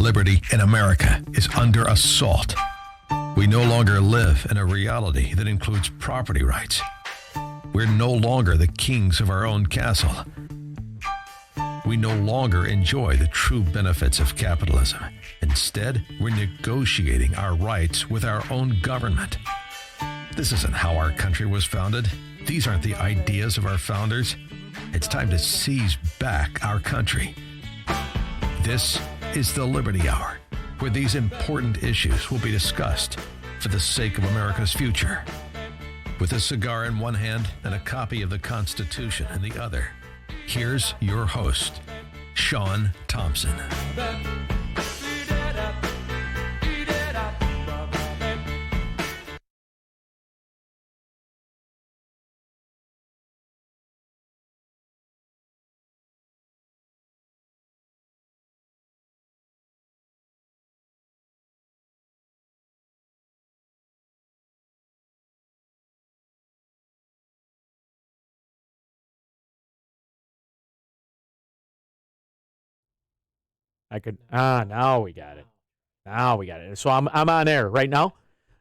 liberty in America is under assault. We no longer live in a reality that includes property rights. We're no longer the kings of our own castle. We no longer enjoy the true benefits of capitalism. Instead, we're negotiating our rights with our own government. This isn't how our country was founded. These aren't the ideas of our founders. It's time to seize back our country. This is the Liberty Hour, where these important issues will be discussed for the sake of America's future. With a cigar in one hand and a copy of the Constitution in the other, here's your host, Sean Thompson. Now we got it. So I'm on air right now.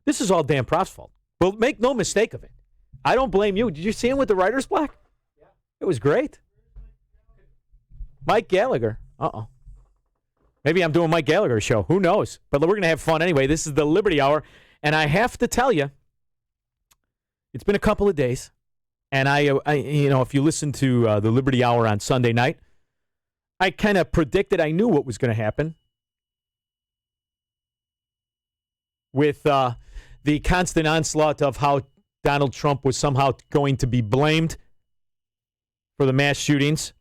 This is all Dan Proft's fault. But make no mistake of it. I don't blame you. Did you see him with the writer's block? Yeah. It was great. Mike Gallagher. Uh-oh. Maybe I'm doing Mike Gallagher's show. Who knows? But we're going to have fun anyway. This is the Liberty Hour. And I have to tell you, it's been a couple of days. And I if you listen to the Liberty Hour on Sunday night, I kind of predicted, I knew what was going to happen with the constant onslaught of how Donald Trump was somehow going to be blamed for the mass shootings,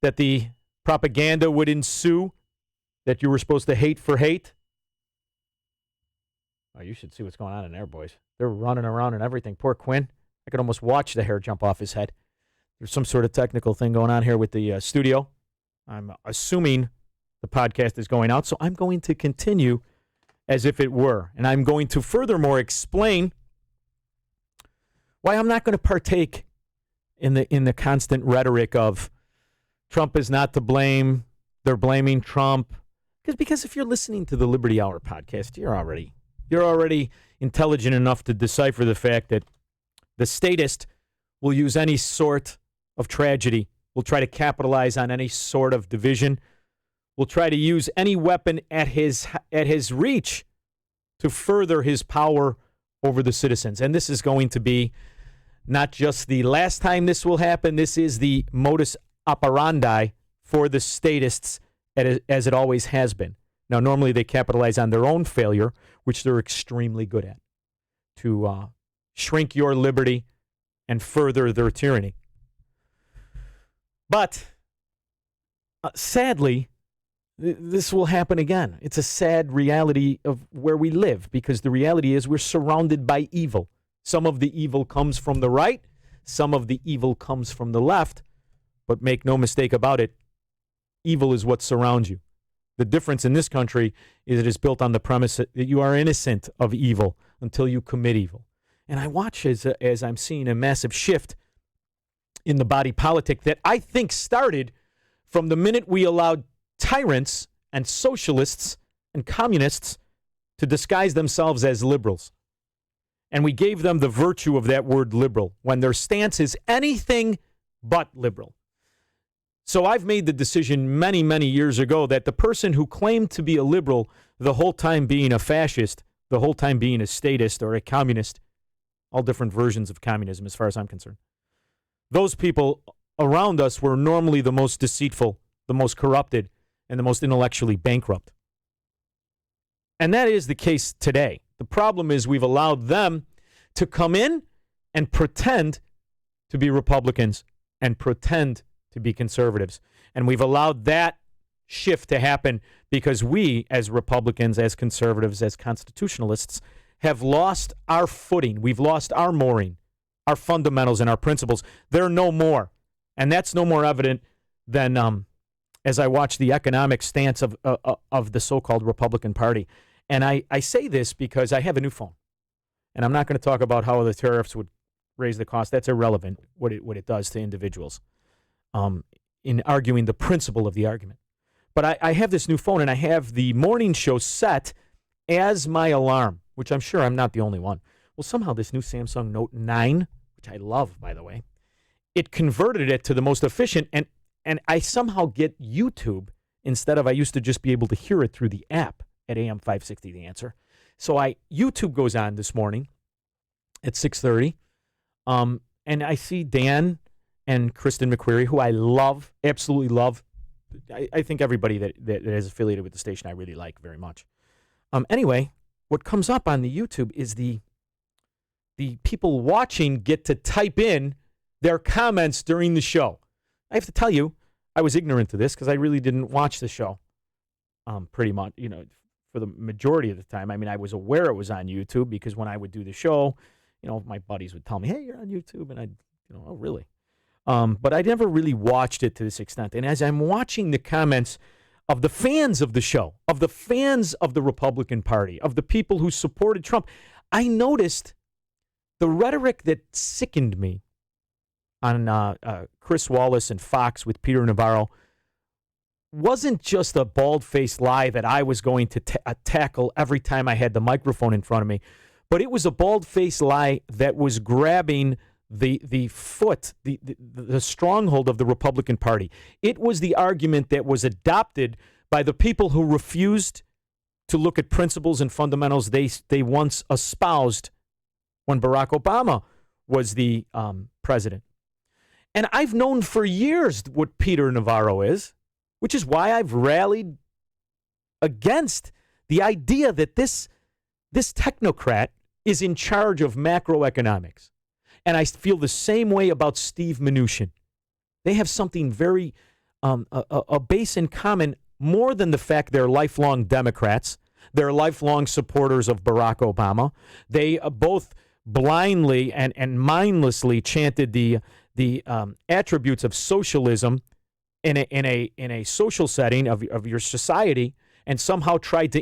that the propaganda would ensue, that you were supposed to hate for hate. Oh, you should see what's going on in there, boys. They're running around and everything. Poor Quinn. I could almost watch the hair jump off his head. There's some sort of technical thing going on here with the studio. I'm assuming the podcast is going out, so I'm going to continue as if it were. And I'm going to furthermore explain why I'm not going to partake in the constant rhetoric of Trump is not to blame, they're blaming Trump. Because if you're listening to the Liberty Hour podcast, you're already intelligent enough to decipher the fact that the statist will use any sort of tragedy, will try to capitalize on any sort of division, will try to use any weapon at his reach to further his power over the citizens. And this is going to be not just the last time this will happen. This is the modus operandi for the statists, as it always has been. Now, normally they capitalize on their own failure, which they're extremely good at, to shrink your liberty and further their tyranny. But sadly, this will happen again. It's a sad reality of where we live, because the reality is we're surrounded by evil. Some of the evil comes from the right, some of the evil comes from the left, but make no mistake about it, evil is what surrounds you. The difference in this country is it is built on the premise that you are innocent of evil until you commit evil. And I watch as I'm seeing a massive shift in the body politic that I think started from the minute we allowed tyrants and socialists and communists to disguise themselves as liberals. And we gave them the virtue of that word liberal when their stance is anything but liberal. So I've made the decision many, many years ago that the person who claimed to be a liberal the whole time being a fascist, the whole time being a statist or a communist, all different versions of communism as far as I'm concerned, those people around us were normally the most deceitful, the most corrupted, and the most intellectually bankrupt. And that is the case today. The problem is we've allowed them to come in and pretend to be Republicans and pretend to be conservatives. And we've allowed that shift to happen because we, as Republicans, as conservatives, as constitutionalists, have lost our footing. We've lost our mooring, our fundamentals, and our principles. They're no more. And that's no more evident than as I watch the economic stance of the so-called Republican Party. And I say this because I have a new phone. And I'm not going to talk about how the tariffs would raise the cost. That's irrelevant, what it does to individuals in arguing the principle of the argument. But I have this new phone, and I have the morning show set as my alarm, which I'm sure I'm not the only one. Well, somehow this new Samsung Note 9, which I love, by the way, it converted it to the most efficient, and I somehow get YouTube instead of I used to just be able to hear it through the app at AM 560 The Answer. So YouTube goes on this morning at 6:30, and I see Dan and Kristen McQuarrie, who I love, absolutely love. I think everybody that is affiliated with the station I really like very much. Anyway, what comes up on the YouTube is the people watching get to type in their comments during the show. I have to tell you, I was ignorant to this because I really didn't watch the show pretty much, for the majority of the time. I mean, I was aware it was on YouTube because when I would do the show, my buddies would tell me, hey, you're on YouTube. And I'd, oh, really? But I never really watched it to this extent. And as I'm watching the comments of the fans of the show, of the fans of the Republican Party, of the people who supported Trump, I noticed the rhetoric that sickened me on Chris Wallace and Fox with Peter Navarro wasn't just a bald-faced lie that I was going to tackle every time I had the microphone in front of me, but it was a bald-faced lie that was grabbing the foot, the stronghold of the Republican Party. It was the argument that was adopted by the people who refused to look at principles and fundamentals they once espoused when Barack Obama was the president. And I've known for years what Peter Navarro is, which is why I've rallied against the idea that this technocrat is in charge of macroeconomics. And I feel the same way about Steve Mnuchin. They have something very, a base in common, more than the fact they're lifelong Democrats. They're lifelong supporters of Barack Obama. They both blindly and mindlessly chanted the attributes of socialism in a social setting of your society, and somehow tried to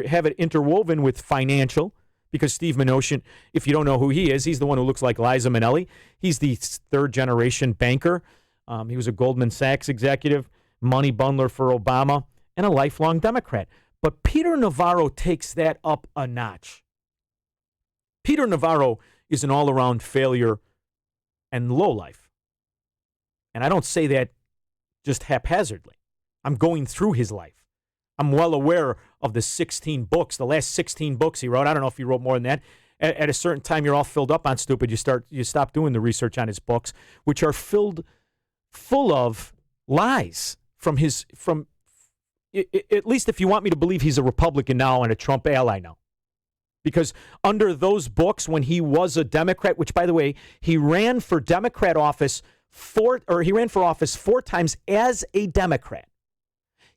have it interwoven with financial. Because Steve Mnuchin, if you don't know who he is, he's the one who looks like Liza Minnelli. He's the third-generation banker. He was a Goldman Sachs executive, money bundler for Obama, and a lifelong Democrat. But Peter Navarro takes that up a notch. Peter Navarro is an all-around failure and lowlife. And I don't say that just haphazardly. I'm going through his life. I'm well aware of the 16 books, the last 16 books he wrote. I don't know if he wrote more than that. At a certain time, you're all filled up on stupid. You stop doing the research on his books, which are full of lies at least if you want me to believe he's a Republican now and a Trump ally now. Because under those books, when he was a Democrat, which, by the way, he ran for Democrat office four times as a Democrat.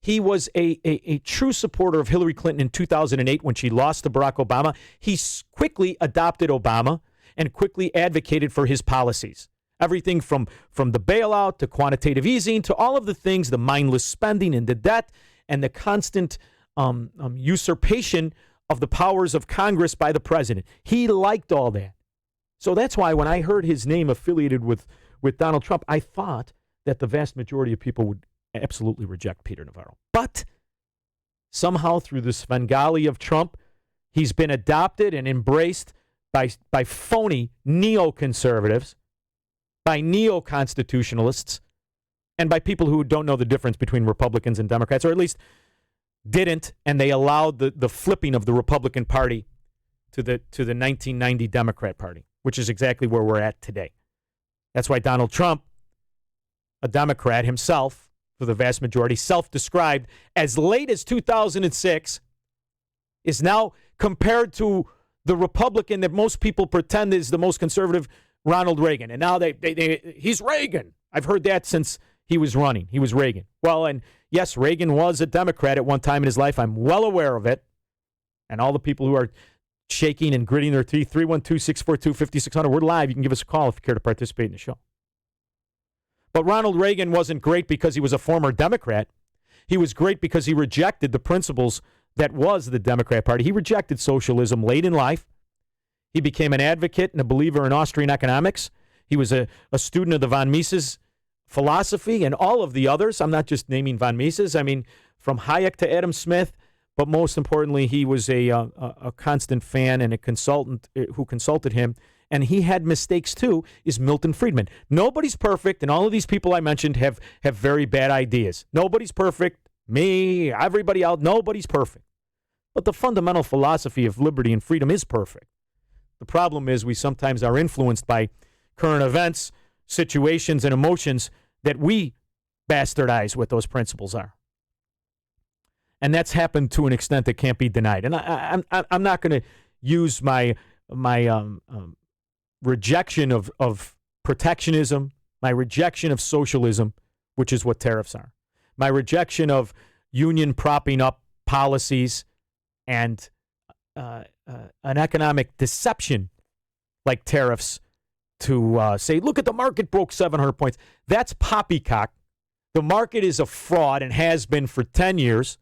He was a true supporter of Hillary Clinton in 2008 when she lost to Barack Obama. He quickly adopted Obama and quickly advocated for his policies. Everything from the bailout to quantitative easing to all of the things, the mindless spending and the debt and the constant usurpation of the powers of Congress by the president. He liked all that. So that's why when I heard his name affiliated with Donald Trump, I thought that the vast majority of people would absolutely reject Peter Navarro. But somehow through the Svengali of Trump, he's been adopted and embraced by phony neoconservatives, by neo-constitutionalists, and by people who don't know the difference between Republicans and Democrats, or at least didn't, and they allowed the flipping of the Republican Party to the 1990 Democrat Party, which is exactly where we're at today. That's why Donald Trump, a Democrat himself, for the vast majority, self-described as late as 2006, is now compared to the Republican that most people pretend is the most conservative, Ronald Reagan. And now he's Reagan. I've heard that since he was running. He was Reagan. Well, and yes, Reagan was a Democrat at one time in his life. I'm well aware of it. And all the people who are shaking and gritting their teeth, 312-642-5600. We're live. You can give us a call if you care to participate in the show. But Ronald Reagan wasn't great because he was a former Democrat. He was great because he rejected the principles that was the Democrat Party. He rejected socialism late in life. He became an advocate and a believer in Austrian economics. He was a student of the von Mises philosophy and all of the others. I'm not just naming von Mises. I mean, from Hayek to Adam Smith, but most importantly, he was a constant fan and a consultant who consulted him, and he had mistakes too, is Milton Friedman. Nobody's perfect, and all of these people I mentioned have very bad ideas. Nobody's perfect. Me, everybody else, nobody's perfect. But the fundamental philosophy of liberty and freedom is perfect. The problem is we sometimes are influenced by current events, situations, and emotions that we bastardize what those principles are. And that's happened to an extent that can't be denied. And I'm not going to use my rejection of protectionism, my rejection of socialism, which is what tariffs are, my rejection of union propping up policies and an economic deception like tariffs to say, look at the market broke 700 points. That's poppycock. The market is a fraud and has been for 10 years.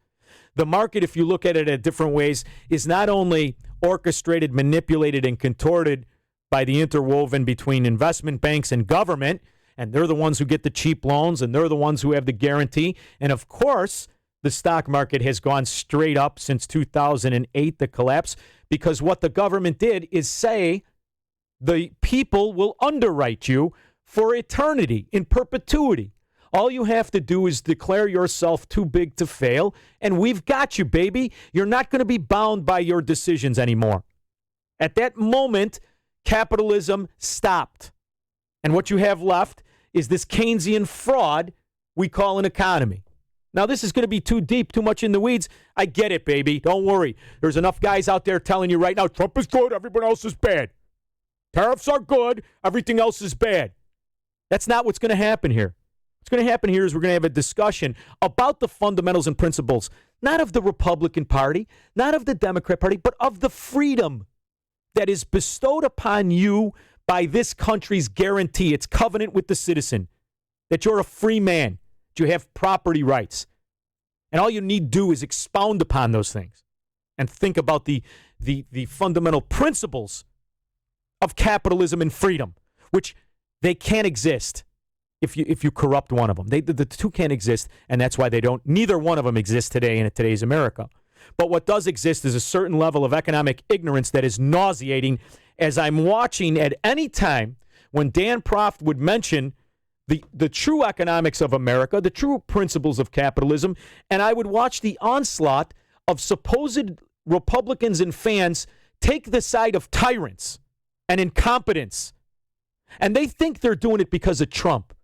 The market, if you look at it in different ways, is not only orchestrated, manipulated, and contorted by the interwoven between investment banks and government, and they're the ones who get the cheap loans, and they're the ones who have the guarantee. And, of course, the stock market has gone straight up since 2008, the collapse, because what the government did is say the people will underwrite you for eternity, in perpetuity. All you have to do is declare yourself too big to fail, and we've got you, baby. You're not going to be bound by your decisions anymore. At that moment, capitalism stopped. And what you have left is this Keynesian fraud we call an economy. Now, this is going to be too deep, too much in the weeds. I get it, baby. Don't worry. There's enough guys out there telling you right now, Trump is good, everyone else is bad. Tariffs are good, everything else is bad. That's not what's going to happen here. What's going to happen here is we're going to have a discussion about the fundamentals and principles, not of the Republican Party, not of the Democrat Party, but of the freedom that is bestowed upon you by this country's guarantee, its covenant with the citizen, that you're a free man, that you have property rights. And all you need to do is expound upon those things and think about the fundamental principles of capitalism and freedom, which they can't exist if you corrupt one of them. The two can't exist, and that's why neither one of them exists today in today's America. But what does exist is a certain level of economic ignorance that is nauseating, as I'm watching at any time when Dan Proft would mention the true economics of America, the true principles of capitalism, and I would watch the onslaught of supposed Republicans and fans take the side of tyrants and incompetence. And they think they're doing it because of Trump.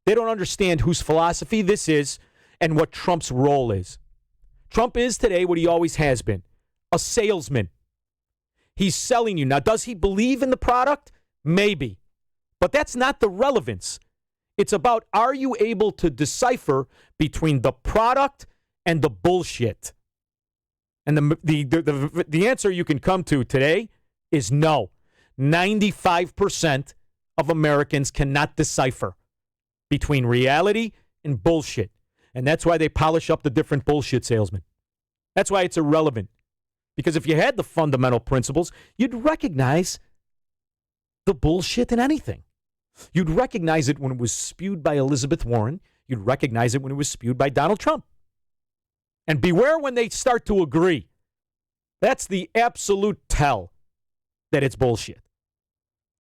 They don't understand whose philosophy this is and what Trump's role is. Trump is today what he always has been, a salesman. He's selling you. Now, does he believe in the product? Maybe. But that's not the relevance. It's about, are you able to decipher between the product and the bullshit? And the answer you can come to today is no. 95% of Americans cannot decipher between reality and bullshit. And that's why they polish up the different bullshit salesmen. That's why it's irrelevant. Because if you had the fundamental principles, you'd recognize the bullshit in anything. You'd recognize it when it was spewed by Elizabeth Warren. You'd recognize it when it was spewed by Donald Trump. And beware when they start to agree. That's the absolute tell that it's bullshit.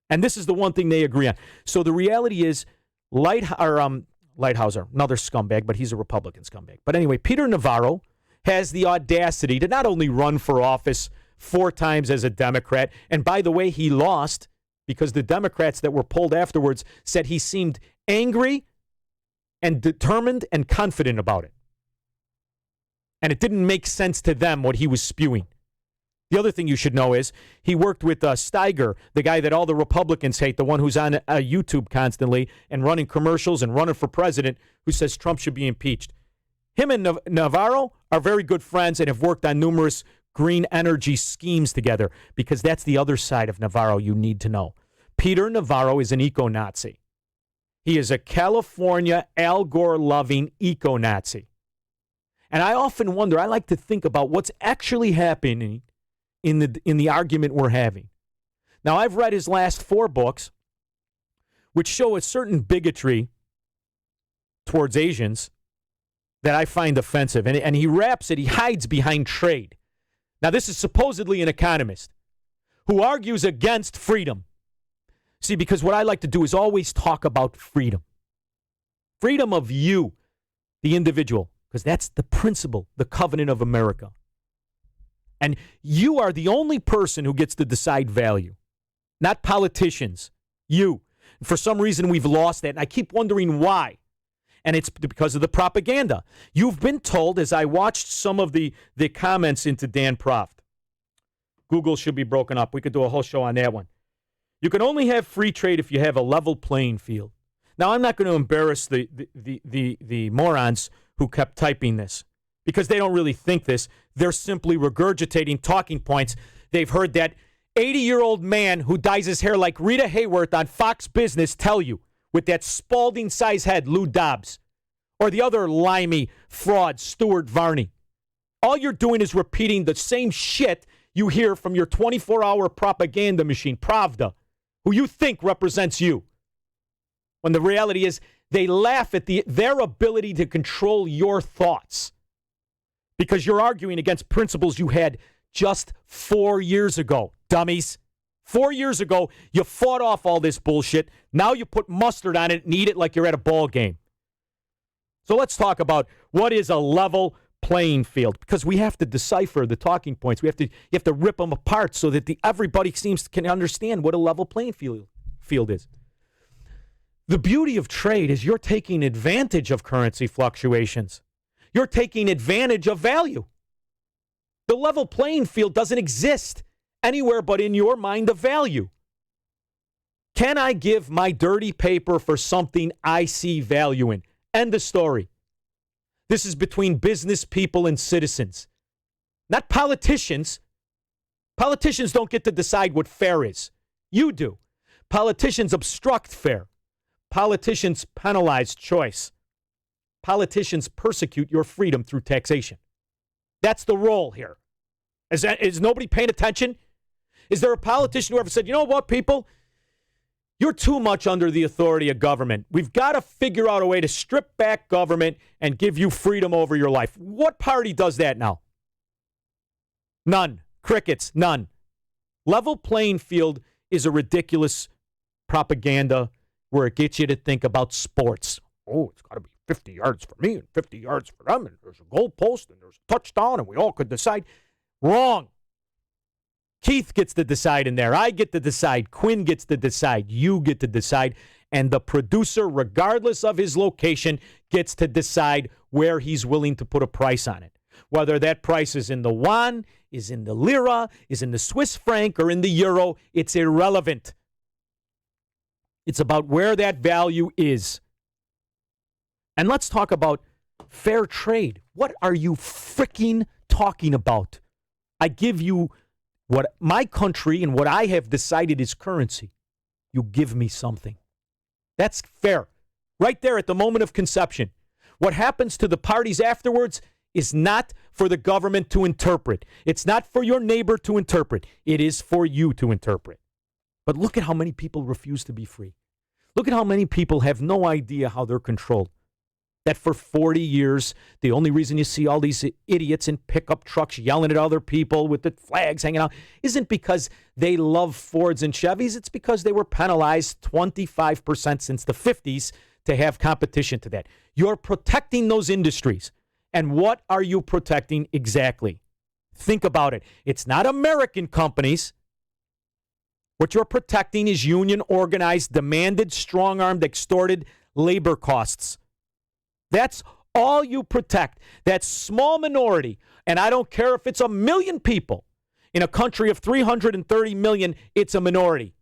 And this is the one thing they agree on. So the reality is, Lighthouser, another scumbag, but he's a Republican scumbag. But anyway, Peter Navarro has the audacity to not only run for office 4 times as a Democrat, and by the way, he lost because the Democrats that were polled afterwards said he seemed angry and determined and confident about it. And it didn't make sense to them what he was spewing. The other thing you should know is he worked with Steiger, the guy that all the Republicans hate, the one who's on YouTube constantly and running commercials and running for president, who says Trump should be impeached. Him and Navarro are very good friends and have worked on numerous green energy schemes together, because that's the other side of Navarro you need to know. Peter Navarro is an eco-Nazi. He is a California Al Gore-loving eco-Nazi. And I often wonder, I like to think about what's actually happening in the argument we're having. Now, I've read his last 4 books, which show a certain bigotry towards Asians that I find offensive. And he wraps it, he hides behind trade. Now, this is supposedly an economist who argues against freedom. See, because what I like to do is always talk about freedom. Freedom of you, the individual, because that's the principle, the covenant of America. And you are the only person who gets to decide value, not politicians, you. And for some reason, we've lost that, and I keep wondering why. And it's because of the propaganda. You've been told, as I watched some of the comments into Dan Proft, Google should be broken up. We could do a whole show on that one. You can only have free trade if you have a level playing field. Now, I'm not going to embarrass the morons who kept typing this because they don't really think this. They're simply regurgitating talking points. They've heard that 80-year-old man who dyes his hair like Rita Hayworth on Fox Business tell you with that Spalding-sized head, Lou Dobbs, or the other limey fraud, Stuart Varney. All you're doing is repeating the same shit you hear from your 24-hour propaganda machine, Pravda, who you think represents you. When the reality is they laugh at their ability to control your thoughts because you're arguing against principles you had just 4 years ago, dummies. 4 years ago, you fought off all this bullshit. Now you put mustard on it and eat it like you're at a ball game. So let's talk about what is a level playing field, because we have to decipher the talking points. You have to rip them apart so that everybody can understand what a level playing field is. The beauty of trade is you're taking advantage of currency fluctuations. You're taking advantage of value. The level playing field doesn't exist anywhere but in your mind of value. Can I give my dirty paper for something I see value in? End of story. This is between business people and citizens, not politicians. Politicians don't get to decide what fair is. You do. Politicians obstruct fair. Politicians penalize choice. Politicians persecute your freedom through taxation. That's the role here. Is nobody paying attention? Is there a politician who ever said, you know what, people? You're too much under the authority of government. We've got to figure out a way to strip back government and give you freedom over your life. What party does that now? None. Crickets. None. Level playing field is a ridiculous propaganda where it gets you to think about sports. Oh, it's got to be 50 yards for me and 50 yards for them, and there's a goal post and there's a touchdown, and we all could decide. Wrong. Keith gets to decide in there. I get to decide. Quinn gets to decide. You get to decide. And the producer, regardless of his location, gets to decide where he's willing to put a price on it. Whether that price is in the yuan, is in the lira, is in the Swiss franc, or in the euro, it's irrelevant. It's about where that value is. And let's talk about fair trade. What are you freaking talking about? I give you what my country and what I have decided is currency. You give me something. That's fair. Right there at the moment of conception. What happens to the parties afterwards is not for the government to interpret. It's not for your neighbor to interpret. It is for you to interpret. But look at how many people refuse to be free. Look at how many people have no idea how they're controlled. That for 40 years, the only reason you see all these idiots in pickup trucks yelling at other people with the flags hanging out isn't because they love Fords and Chevys. It's because they were penalized 25% since the 50s to have competition to that. You're protecting those industries. And what are you protecting exactly? Think about it. It's not American companies. What you're protecting is union organized, demanded, strong-armed, extorted labor costs. That's all you protect. That small minority. And I don't care if it's 1 million people. In a country of 330 million, it's a minority.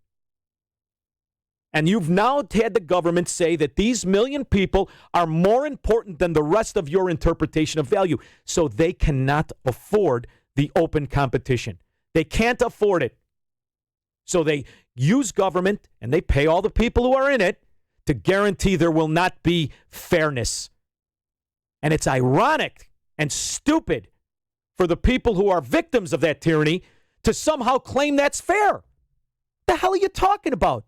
And you've now had the government say that these million people are more important than the rest of your interpretation of value. So they cannot afford the open competition. They can't afford it. So they use government and they pay all the people who are in it to guarantee there will not be fairness. And it's ironic and stupid for the people who are victims of that tyranny to somehow claim that's fair. The hell are you talking about?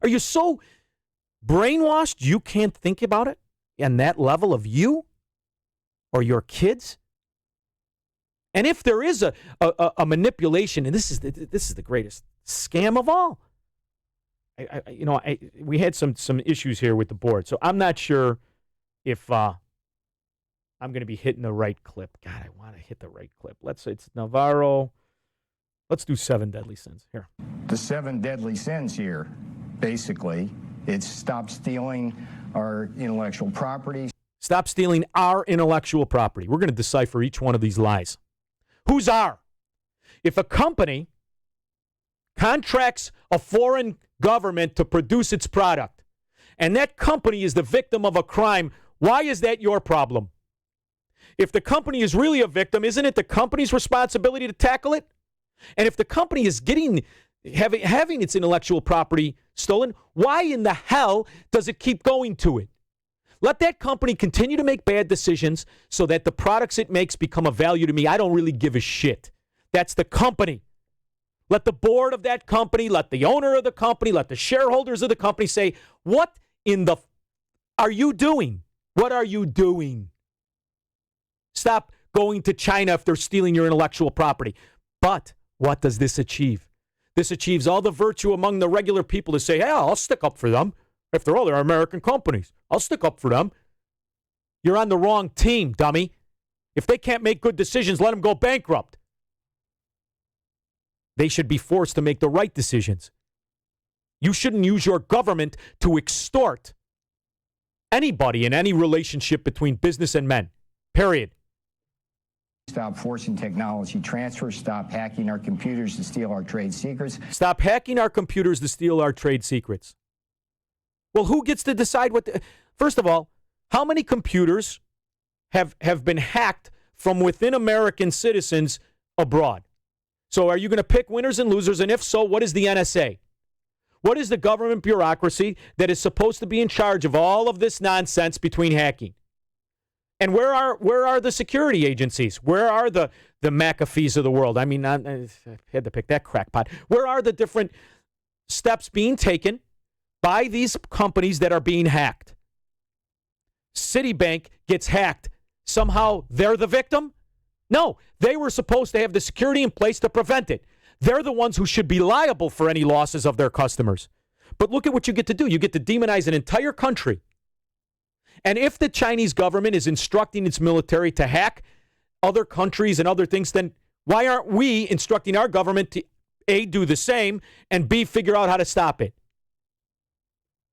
Are you so brainwashed you can't think about it? and that level of you or your kids? And if there is a manipulation, and this is the greatest scam of all, we had some issues here with the board, so I'm not sure if I'm going to be hitting the right clip. God, I want to hit the right clip. It's Navarro. Let's do 7 deadly sins here. The 7 deadly sins here, basically, it's stop stealing our intellectual property. Stop stealing our intellectual property. We're going to decipher each one of these lies. Who's our? If a company contracts a foreign government to produce its product, and that company is the victim of a crime, why is that your problem? If the company is really a victim, isn't it the company's responsibility to tackle it? And if the company is having its intellectual property stolen, why in the hell does it keep going to it? Let that company continue to make bad decisions so that the products it makes become of value to me. I don't really give a shit. That's the company. Let the board of that company, let the owner of the company, let the shareholders of the company say, what in the are you doing? What are you doing? Stop going to China if they're stealing your intellectual property. But what does this achieve? This achieves all the virtue among the regular people to say, hey, I'll stick up for them. After all, they're American companies. I'll stick up for them. You're on the wrong team, dummy. If they can't make good decisions, let them go bankrupt. They should be forced to make the right decisions. You shouldn't use your government to extort anybody in any relationship between business and men. Period. Stop forcing technology transfer. Stop hacking our computers to steal our trade secrets. Stop hacking our computers to steal our trade secrets. Well, who gets to decide what? First of all, how many computers have been hacked from within American citizens abroad? So are you going to pick winners and losers? And if so, what is the NSA? What is the government bureaucracy that is supposed to be in charge of all of this nonsense between hacking? And where are the security agencies? Where are the McAfees of the world? I mean, I had to pick that crackpot. Where are the different steps being taken by these companies that are being hacked? Citibank gets hacked. Somehow they're the victim? No, they were supposed to have the security in place to prevent it. They're the ones who should be liable for any losses of their customers. But look at what you get to do. You get to demonize an entire country. And if the Chinese government is instructing its military to hack other countries and other things, then why aren't we instructing our government to A, do the same, and B, figure out how to stop it?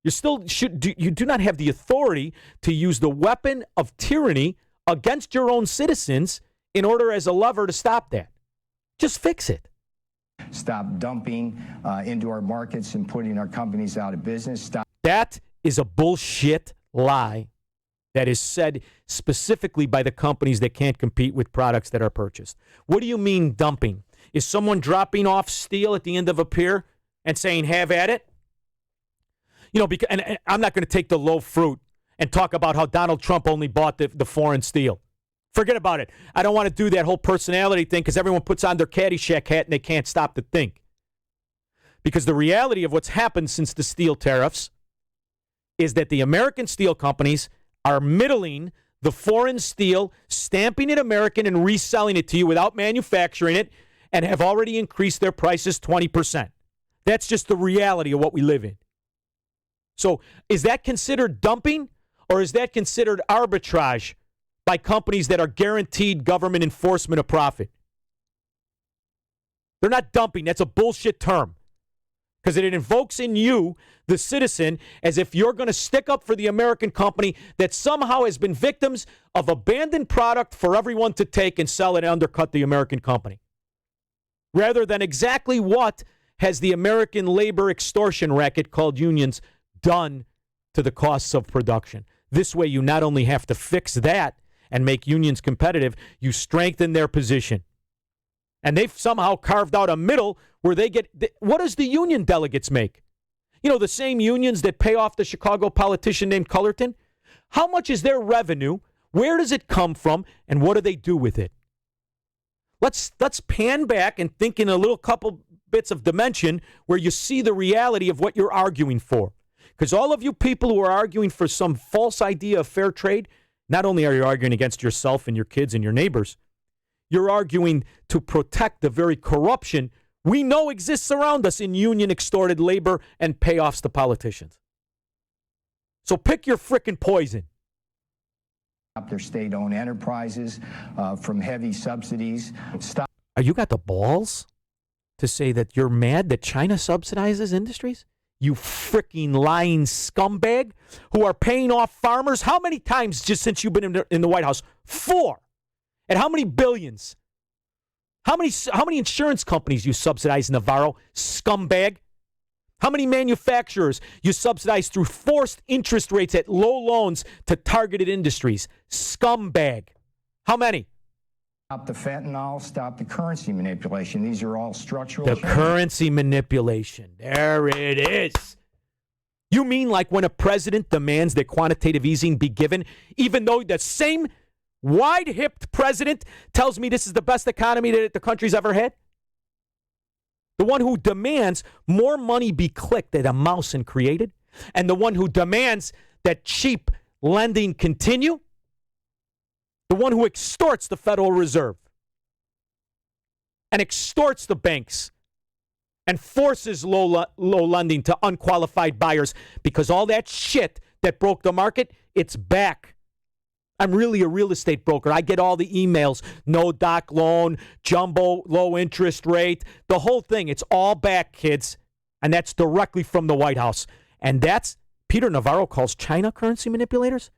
You do not have the authority to use the weapon of tyranny against your own citizens in order as a lever to stop that. Just fix it. Stop dumping into our markets and putting our companies out of business. That is a bullshit lie that is said specifically by the companies that can't compete with products that are purchased. What do you mean dumping? Is someone dropping off steel at the end of a pier and saying, have at it? You know, and I'm not going to take the low fruit and talk about how Donald Trump only bought the foreign steel. Forget about it. I don't want to do that whole personality thing because everyone puts on their Caddyshack hat and they can't stop to think. Because the reality of what's happened since the steel tariffs is that the American steel companies are middling the foreign steel, stamping it American and reselling it to you without manufacturing it, and have already increased their prices 20%. That's just the reality of what we live in. So is that considered dumping, or is that considered arbitrage by companies that are guaranteed government enforcement of profit? They're not dumping. That's a bullshit term. Because it invokes in you, the citizen, as if you're going to stick up for the American company that somehow has been victims of abandoned product for everyone to take and sell and undercut the American company. Rather than exactly what has the American labor extortion racket called unions done to the costs of production. This way, you not only have to fix that and make unions competitive, you strengthen their position. And they've somehow carved out a middle where they get, what does the union delegates make? You know, the same unions that pay off the Chicago politician named Cullerton? How much is their revenue? Where does it come from? And what do they do with it? Let's pan back and think in a little couple bits of dimension where you see the reality of what you're arguing for. Because all of you people who are arguing for some false idea of fair trade, not only are you arguing against yourself and your kids and your neighbors, you're arguing to protect the very corruption we know exists around us in union extorted labor and payoffs to politicians. So pick your frickin' poison. Their state-owned enterprises from heavy subsidies. Stop. You got the balls to say that you're mad that China subsidizes industries? You freaking lying scumbag who are paying off farmers. How many times just since you've been in the White House? 4. And how many billions? How many insurance companies you subsidize, Navarro? Scumbag. How many manufacturers you subsidize through forced interest rates at low loans to targeted industries? Scumbag. How many? Stop the fentanyl, stop the currency manipulation. These are all structural The changes. currency manipulation. There it is. You mean like when a president demands that quantitative easing be given, even though the same wide-hipped president tells me this is the best economy that the country's ever had? The one who demands more money be clicked at a mouse and created, and the one who demands that cheap lending continue, the one who extorts the Federal Reserve and extorts the banks and forces low lending to unqualified buyers because all that shit that broke the market, it's back. I'm really a real estate broker. I get all the emails, no doc loan, jumbo low interest rate, the whole thing. It's all back, kids. And that's directly from the White House. And that's, Peter Navarro calls China currency manipulators.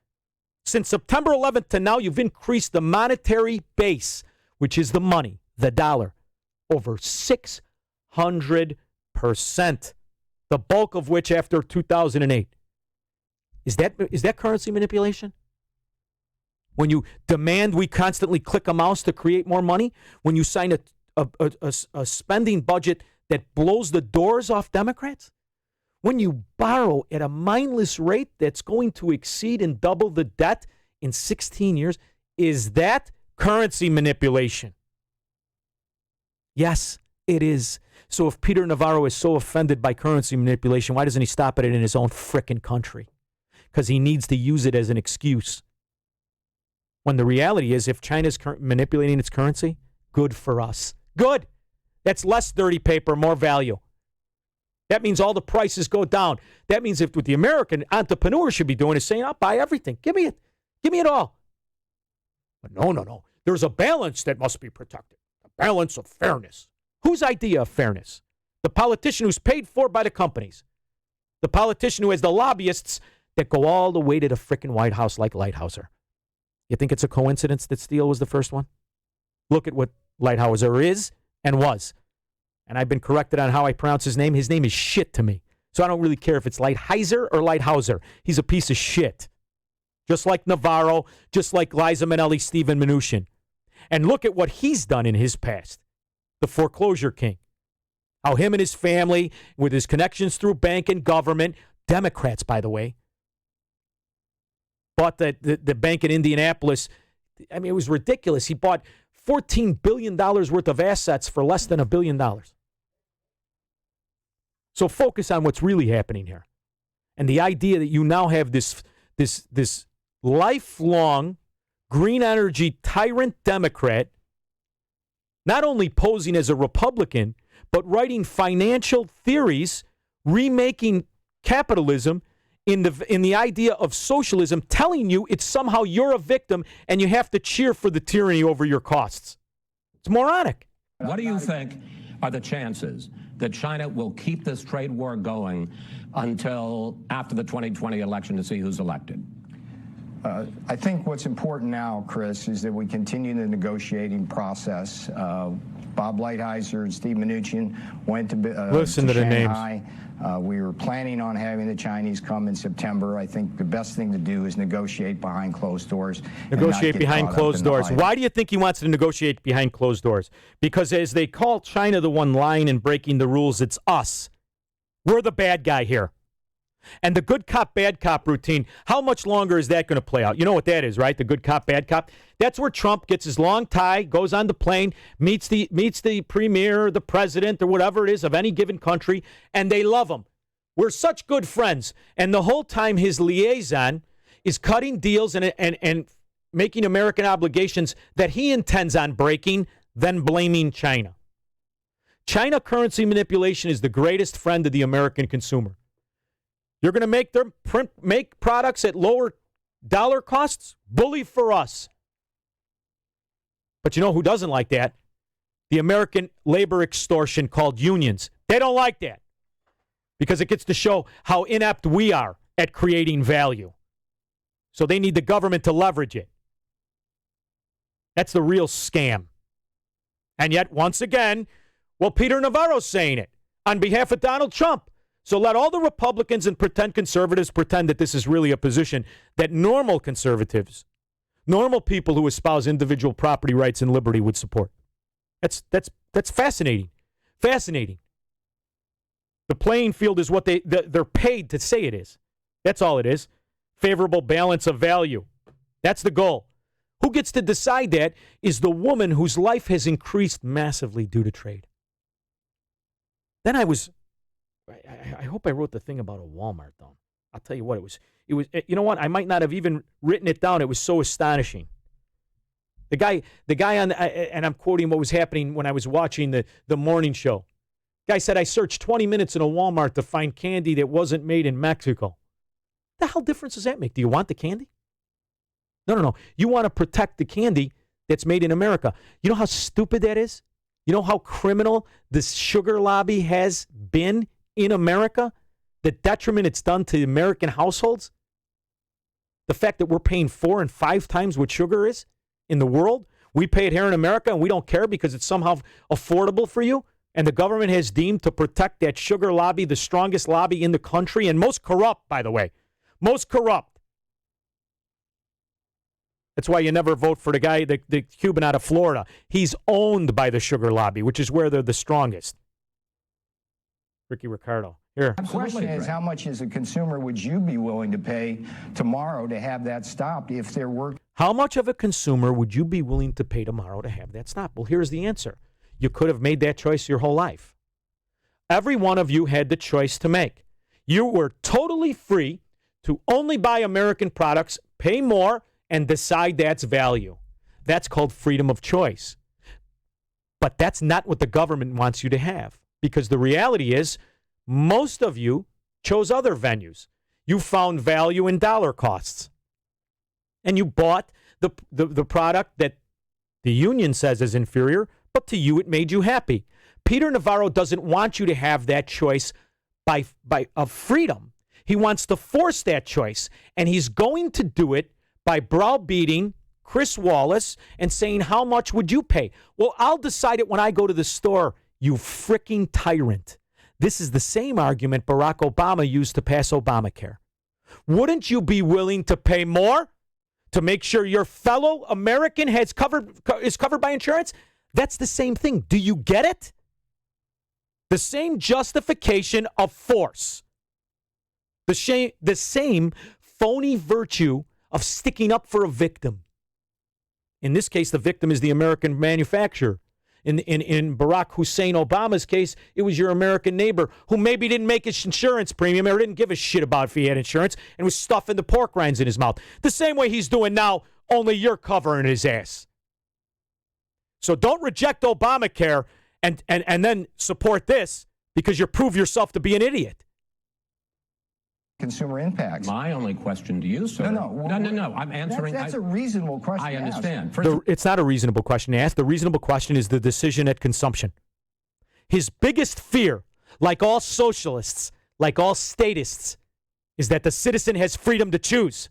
Since September 11th to now, you've increased the monetary base, which is the money, the dollar, over 600%. The bulk of which after 2008. Is that currency manipulation? When you demand we constantly click a mouse to create more money? When you sign a spending budget that blows the doors off Democrats? When you borrow at a mindless rate that's going to exceed and double the debt in 16 years? Is that currency manipulation? Yes, it is. So if Peter Navarro is so offended by currency manipulation, why doesn't he stop it in his own frickin' country? Because he needs to use it as an excuse. When the reality is, if China's manipulating its currency, good for us. Good. That's less dirty paper, more value. That means all the prices go down. That means if what the American entrepreneur should be doing is saying, I'll buy everything. Give me it. Give me it all. But no. There's a balance that must be protected. A balance of fairness. Whose idea of fairness? The politician who's paid for by the companies. The politician who has the lobbyists that go all the way to the frickin' White House like Lighthouser. You think it's a coincidence that Steele was the first one? Look at what Lighthouser is and was. And I've been corrected on how I pronounce his name. His name is shit to me. So I don't really care if it's Lighthizer or Lighthouser. He's a piece of shit. Just like Navarro, just like Liza Minnelli, Steven Mnuchin. And look at what he's done in his past. The foreclosure king. How him and his family, with his connections through bank and government, Democrats, by the way, bought the bank in Indianapolis. I mean, it was ridiculous. He bought $14 billion worth of assets for less than $1 billion. So focus on what's really happening here. And the idea that you now have this lifelong green energy tyrant Democrat not only posing as a Republican, but writing financial theories, remaking capitalism in the idea of socialism, telling you it's somehow you're a victim and you have to cheer for the tyranny over your costs. It's moronic. What do you think are the chances that China will keep this trade war going until after the 2020 election to see who's elected? I think what's important now, Chris, is that we continue the negotiating process. Bob Lighthizer and Steve Mnuchin went to Listen to the Shanghai. We were planning on having the Chinese come in September. I think the best thing to do is negotiate behind closed doors. Negotiate behind closed doors. Why do you think he wants to negotiate behind closed doors? Because as they call China the one lying and breaking the rules, it's us. We're the bad guy here. And the good cop, bad cop routine, how much longer is that going to play out? You know what that is, right? The good cop, bad cop. That's where Trump gets his long tie, goes on the plane, meets the premier, the president, or whatever it is of any given country, and they love him. We're such good friends. And the whole time his liaison is cutting deals and making American obligations that he intends on breaking, then blaming China. China currency manipulation is the greatest friend of the American consumer. You're going to make products at lower dollar costs? Bully for us. But you know who doesn't like that? The American labor extortion called unions. They don't like that because it gets to show how inept we are at creating value. So they need the government to leverage it. That's the real scam. And yet, once again, well, Peter Navarro's saying it on behalf of Donald Trump. So let all the Republicans and pretend conservatives pretend that this is really a position that normal conservatives, normal people who espouse individual property rights and liberty would support. That's fascinating. Fascinating. The playing field is what they're paid to say it is. That's all it is. Favorable balance of value. That's the goal. Who gets to decide that is the woman whose life has increased massively due to trade. Then I hope I wrote the thing about a Walmart though. I'll tell you what, it was, you know what? I might not have even written it down. It was so astonishing. The guy on, and I'm quoting what was happening when I was watching the morning show. Guy said, I searched 20 minutes in a Walmart to find candy that wasn't made in Mexico. The hell difference does that make? Do you want the candy? No. You want to protect the candy that's made in America. You know how stupid that is? You know how criminal this sugar lobby has been in America? The detriment it's done to American households? The fact that we're paying 4 and 5 times what sugar is in the world? We pay it here in America and we don't care because it's somehow affordable for you? And the government has deemed to protect that sugar lobby, the strongest lobby in the country and most corrupt, by the way. Most corrupt. That's why you never vote for the guy, the Cuban out of Florida. He's owned by the sugar lobby, which is where they're the strongest. Ricky Ricardo. Here. The question is, how much as a consumer would you be willing to pay tomorrow to have that stopped if there were... How much of a consumer would you be willing to pay tomorrow to have that stopped? Well, here's the answer. You could have made that choice your whole life. Every one of you had the choice to make. You were totally free to only buy American products, pay more, and decide that's value. That's called freedom of choice. But that's not what the government wants you to have. Because the reality is, most of you chose other venues. You found value in dollar costs. And you bought the product that the union says is inferior, but to you it made you happy. Peter Navarro doesn't want you to have that choice of freedom. He wants to force that choice. And he's going to do it by browbeating Chris Wallace and saying, how much would you pay? Well, I'll decide it when I go to the store, you freaking tyrant. This is the same argument Barack Obama used to pass Obamacare. Wouldn't you be willing to pay more to make sure your fellow American is covered by insurance? That's the same thing. Do you get it? The same justification of force. The same phony virtue of sticking up for a victim. In this case, the victim is the American manufacturer. In Barack Hussein Obama's case, it was your American neighbor who maybe didn't make his insurance premium or didn't give a shit about if he had insurance and was stuffing the pork rinds in his mouth. The same way he's doing now, only you're covering his ass. So don't reject Obamacare and then support this because you prove yourself to be an idiot. Consumer impacts. My only question to you, sir. No. I'm answering. That's a reasonable question. I understand. It's not a reasonable question to ask. The reasonable question is the decision at consumption. His biggest fear, like all socialists, like all statists, is that the citizen has freedom to choose.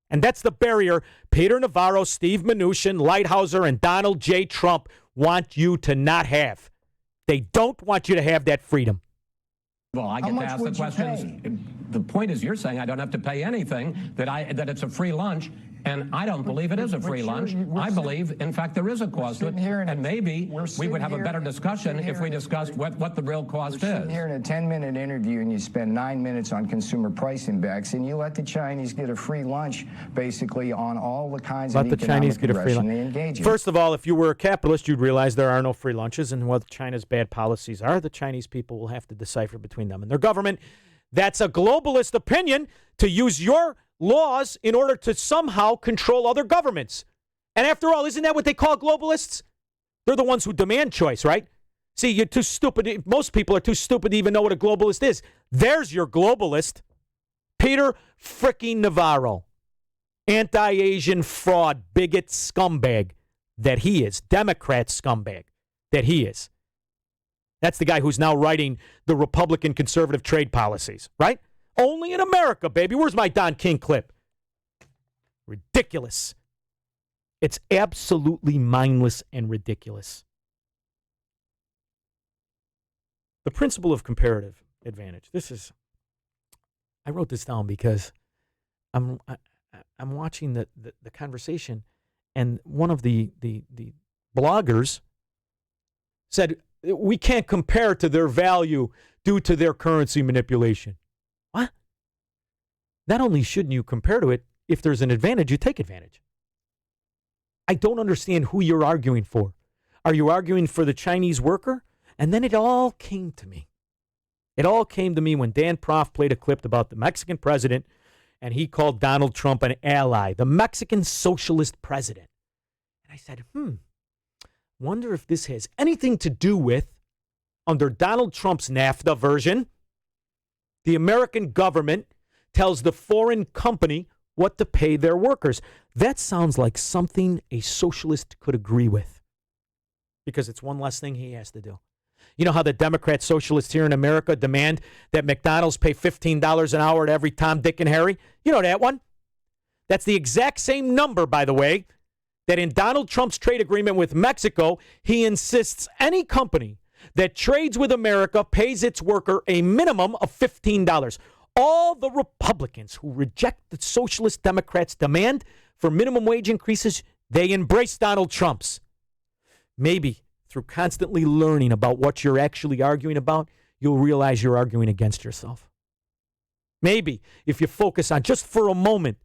And that's the barrier Peter Navarro, Steve Mnuchin, Lighthouser, and Donald J. Trump want you to not have. They don't want you to have that freedom. Well, I get to ask the questions. The point is you're saying I don't have to pay anything, that it's a free lunch, And I don't believe it is a free lunch. I believe, in fact, there is a cost to it. And maybe we would have a better discussion if we discussed what the real cost is. We're sitting here in a 10-minute interview, and you spend 9 minutes on consumer price index, and you let the Chinese get a free lunch, basically, on all the kinds of economic aggression they engage in. First of all, if you were a capitalist, you'd realize there are no free lunches, and what China's bad policies are, the Chinese people will have to decipher between them and their government. That's a globalist opinion, to use your laws in order to somehow control other governments. And after all, isn't that what they call globalists? They're the ones who demand choice, right? See, you're too stupid. Most people are too stupid to even know what a globalist is. There's your globalist, Peter fricking Navarro, anti-Asian fraud, bigot, scumbag that he is, Democrat scumbag that he is. That's the guy who's now writing the Republican conservative trade policies, right? Only in America, baby. Where's my Don King clip? Ridiculous. It's absolutely mindless and ridiculous. The principle of comparative advantage. I wrote this down because I'm watching the conversation, and one of the bloggers said, we can't compare to their value due to their currency manipulation. What? Not only shouldn't you compare to it, if there's an advantage, you take advantage. I don't understand who you're arguing for. Are you arguing for the Chinese worker? And then it all came to me. It all came to me when Dan Proft played a clip about the Mexican president, and he called Donald Trump an ally, the Mexican socialist president. And I said, wonder if this has anything to do with, under Donald Trump's NAFTA version, the American government tells the foreign company what to pay their workers. That sounds like something a socialist could agree with, because it's one less thing he has to do. You know how the Democrat socialists here in America demand that McDonald's pay $15 an hour to every Tom, Dick, and Harry? You know that one? That's the exact same number, by the way, that in Donald Trump's trade agreement with Mexico, he insists any company that trades with America pays its worker a minimum of $15. All the Republicans who reject the socialist Democrats' demand for minimum wage increases, they embrace Donald Trump's. Maybe through constantly learning about what you're actually arguing about, you'll realize you're arguing against yourself. Maybe if you focus on, just for a moment,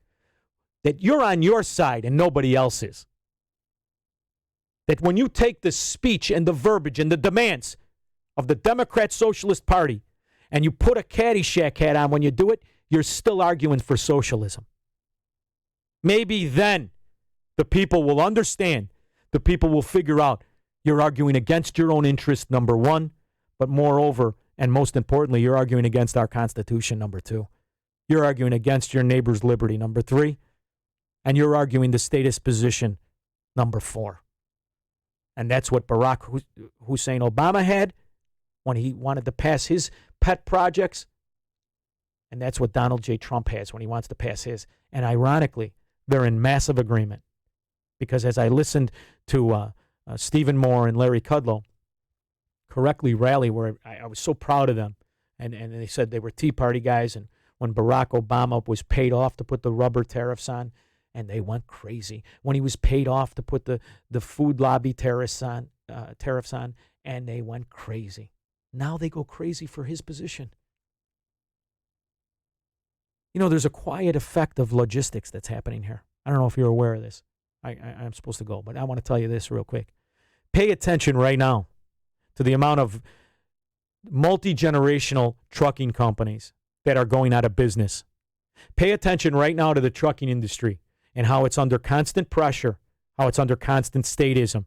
that you're on your side and nobody else is. That when you take the speech and the verbiage and the demands of the Democrat Socialist Party and you put a Caddyshack hat on when you do it, you're still arguing for socialism. Maybe then the people will understand, the people will figure out you're arguing against your own interest, number one, but moreover, and most importantly, you're arguing against our Constitution, number two. You're arguing against your neighbor's liberty, number three. And you're arguing the statist position, number four. And that's what Barack Hussein Obama had when he wanted to pass his pet projects. And that's what Donald J. Trump has when he wants to pass his. And ironically, they're in massive agreement. Because as I listened to Stephen Moore and Larry Kudlow correctly rally, where I was so proud of them, and they said they were Tea Party guys, and when Barack Obama was paid off to put the rubber tariffs on, and they went crazy. When he was paid off to put the food lobby tariffs on, and they went crazy. Now they go crazy for his position. You know, there's a quiet effect of logistics that's happening here. I don't know if you're aware of this. I'm supposed to go, but I want to tell you this real quick. Pay attention right now to the amount of multi-generational trucking companies that are going out of business. Pay attention right now to the trucking industry and how it's under constant pressure, how it's under constant statism.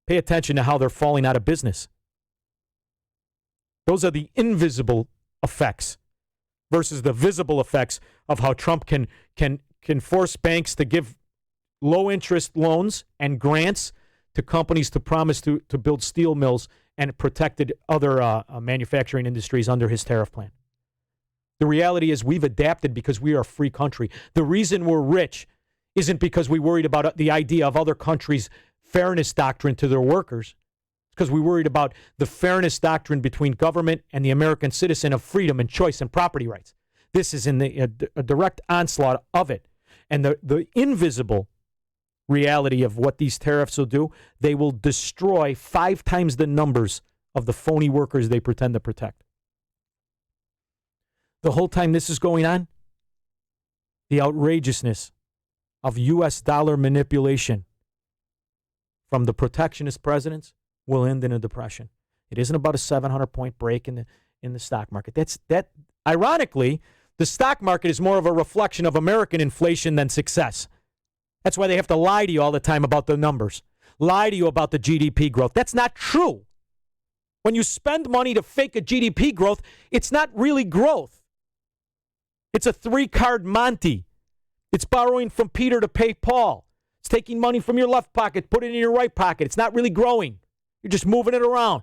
Pay attention to how they're falling out of business. Those are the invisible effects versus the visible effects of how Trump can force banks to give low-interest loans and grants to companies to promise to build steel mills and protected other manufacturing industries under his tariff plan. The reality is we've adapted because we are a free country. The reason we're rich isn't because we worried about the idea of other countries' fairness doctrine to their workers. It's because we worried about the fairness doctrine between government and the American citizen of freedom and choice and property rights. This is in a direct onslaught of it. And the invisible reality of what these tariffs will do, they will destroy 5 times the numbers of the phony workers they pretend to protect. The whole time this is going on, the outrageousness of U.S. dollar manipulation from the protectionist presidents will end in a depression. It isn't about a 700-point break in the stock market. Ironically, the stock market is more of a reflection of American inflation than success. That's why they have to lie to you all the time about the numbers, lie to you about the GDP growth. That's not true. When you spend money to fake a GDP growth, it's not really growth. It's a 3-card Monty. It's borrowing from Peter to pay Paul. It's taking money from your left pocket, put it in your right pocket. It's not really growing. You're just moving it around.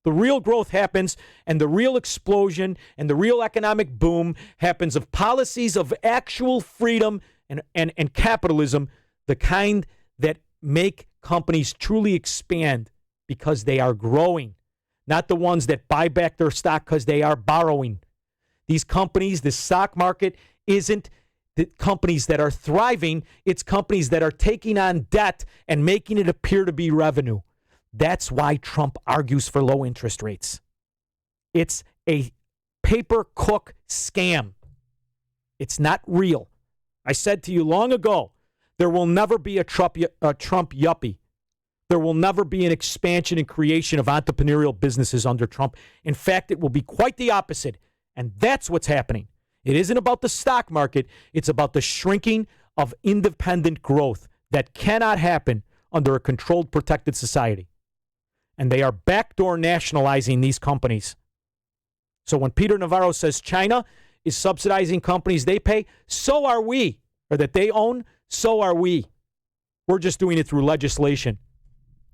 The real growth happens, and the real explosion and the real economic boom happens of policies of actual freedom and capitalism, the kind that make companies truly expand because they are growing, not the ones that buy back their stock because they are borrowing. These companies, the stock market isn't the companies that are thriving. It's companies that are taking on debt and making it appear to be revenue. That's why Trump argues for low interest rates. It's a paper cook scam. It's not real. I said to you long ago, there will never be a Trump yuppie. There will never be an expansion and creation of entrepreneurial businesses under Trump. In fact, it will be quite the opposite. And that's what's happening. It isn't about the stock market. It's about the shrinking of independent growth that cannot happen under a controlled, protected society. And they are backdoor nationalizing these companies. So when Peter Navarro says China is subsidizing companies they pay, so are we. Or that they own, so are we. We're just doing it through legislation.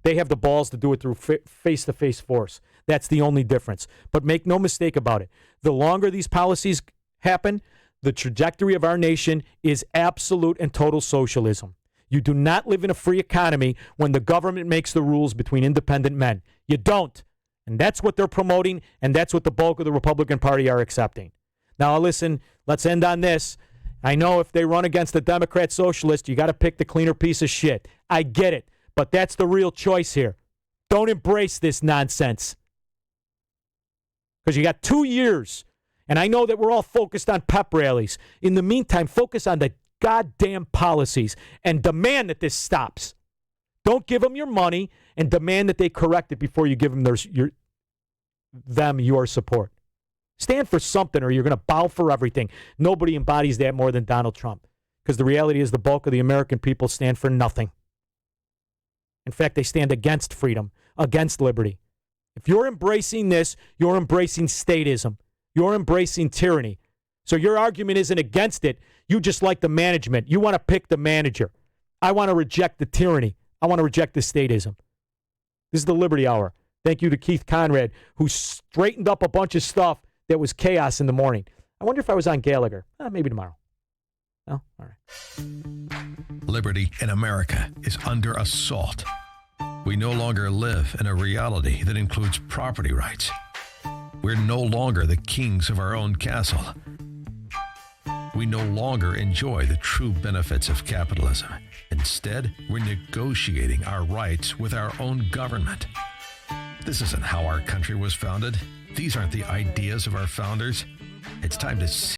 They have the balls to do it through face-to-face force. That's the only difference. But make no mistake about it. The longer these policies happen, the trajectory of our nation is absolute and total socialism. You do not live in a free economy when the government makes the rules between independent men. You don't. And that's what they're promoting, and that's what the bulk of the Republican Party are accepting. Now, listen, let's end on this. I know if they run against the Democrat socialist, you got to pick the cleaner piece of shit. I get it, but that's the real choice here. Don't embrace this nonsense. Because you got 2 years, and I know that we're all focused on pep rallies. In the meantime, focus on the goddamn policies and demand that this stops. Don't give them your money and demand that they correct it before you give them your support. Stand for something or you're going to bow for everything. Nobody embodies that more than Donald Trump, because the reality is the bulk of the American people stand for nothing. In fact, they stand against freedom, against liberty. If you're embracing this, you're embracing statism. You're embracing tyranny. So your argument isn't against it. You just like the management. You want to pick the manager. I want to reject the tyranny. I want to reject the statism. This is the Liberty Hour. Thank you to Keith Conrad, who straightened up a bunch of stuff that was chaos in the morning. I wonder if I was on Gallagher. Maybe tomorrow. No? All right. Liberty in America is under assault. We no longer live in a reality that includes property rights. We're no longer the kings of our own castle. We no longer enjoy the true benefits of capitalism. Instead, we're negotiating our rights with our own government. This isn't how our country was founded. These aren't the ideas of our founders. It's time to